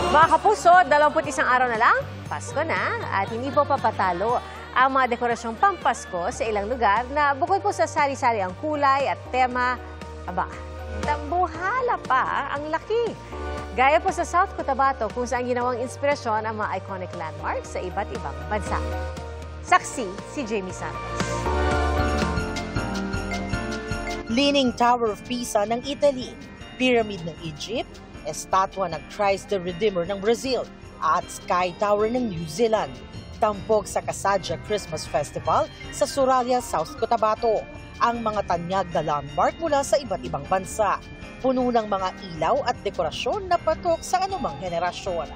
Mga kapuso, 21 araw na lang, Pasko na at hindi po papatalo ang mga dekorasyong pampasko sa ilang lugar na bukod po sa sari-sari ang kulay at tema, tambuhala pa ang laki. Gaya po sa South Cotabato kung saan ginawang inspirasyon ang mga iconic landmarks sa iba't ibang bansa. Saksi si Jamie Santos. Leaning Tower of Pisa ng Italy, Pyramid ng Egypt, estatwa ng Christ the Redeemer ng Brazil at Sky Tower ng New Zealand. Tampok sa Kasadja Christmas Festival sa Suralia, South Cotabato. Ang mga tanyag na landmark mula sa iba't ibang bansa. Puno ng mga ilaw at dekorasyon na patok sa anumang henerasyon.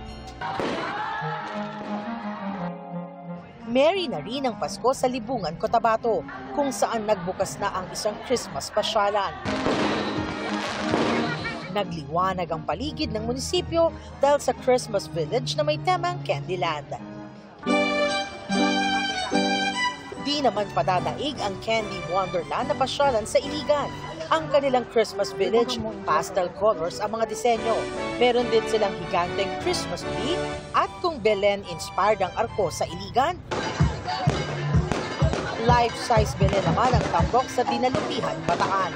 Merry na rin ang Pasko sa Libungan, Cotabato, kung saan nagbukas na ang isang Christmas pasyalan. Nagliwanag ang paligid ng munisipyo dahil sa Christmas Village na may temang Candyland. Di naman padadaig ang Candy Wonderland na pasyalan sa Iligan. Ang kanilang Christmas Village, pastel colors ang mga disenyo. Meron din silang higanteng Christmas tree at kung Belen-inspired ang arko sa Iligan, life-size Belen naman ang tambok sa Dinalupihan, Bataan.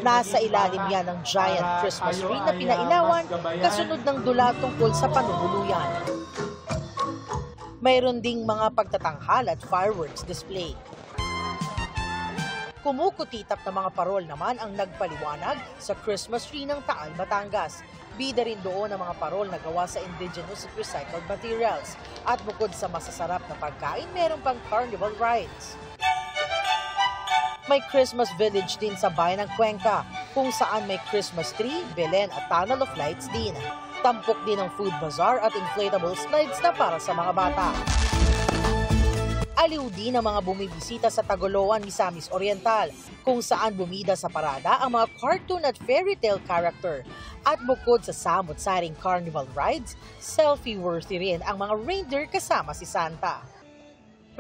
Nasa ilalim yan ng giant Christmas tree na pinailawan kasunod ng dula tungkol sa panunuluyan. Mayroon ding mga pagtatanghal at fireworks display. Kumukutitap na mga parol naman ang nagpaliwanag sa Christmas tree ng Taal, Batangas. Bida rin doon ang mga parol na gawa sa indigenous at recycled materials. At bukod sa masasarap na pagkain, meron pang carnival rides. May Christmas village din sa bayan ng Cuenca, kung saan may Christmas tree, Belen at tunnel of lights din. Tampok din ang food bazaar at inflatable slides na para sa mga bata. Aliw din ang mga bumibisita sa Tagoloan, Misamis Oriental, kung saan bumida sa parada ang mga cartoon at fairy tale character. At bukod sa samot-saring carnival rides, selfie-worthy rin ang mga reindeer kasama si Santa.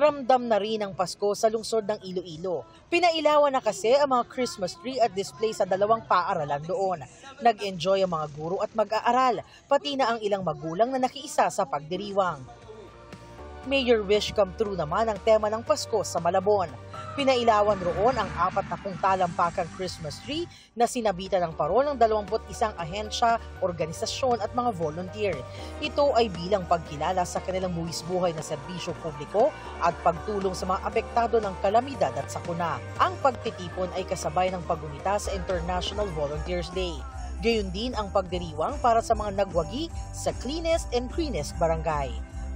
Ramdam na rin ang Pasko sa lungsod ng Iloilo. Pinailawan na kasi ang mga Christmas tree at display sa dalawang paaralan doon. Nag-enjoy ang mga guro at mag-aaral, pati na ang ilang magulang na nakiisa sa pagdiriwang. May your wish come true naman ang tema ng Pasko sa Malabon. Pinailawan roon ang 40 talampakang Christmas tree na sinabitan ng parol ng 21 ahensya, organisasyon at mga volunteer. Ito ay bilang pagkilala sa kanilang buwis buhay na serbisyo publiko at pagtulong sa mga apektado ng kalamidad at sakuna. Ang pagtitipon ay kasabay ng paggunita sa International Volunteers Day. Gayon din ang pagdiriwang para sa mga nagwagi sa cleanest and greenest barangay.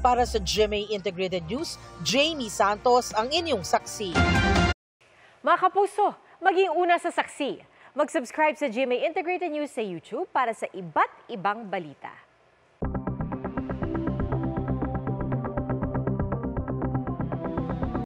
Para sa GMA Integrated News, Jamie Santos ang inyong saksi. Mga kapuso, maging una sa saksi. Mag-subscribe sa GMA Integrated News sa YouTube para sa iba't ibang balita.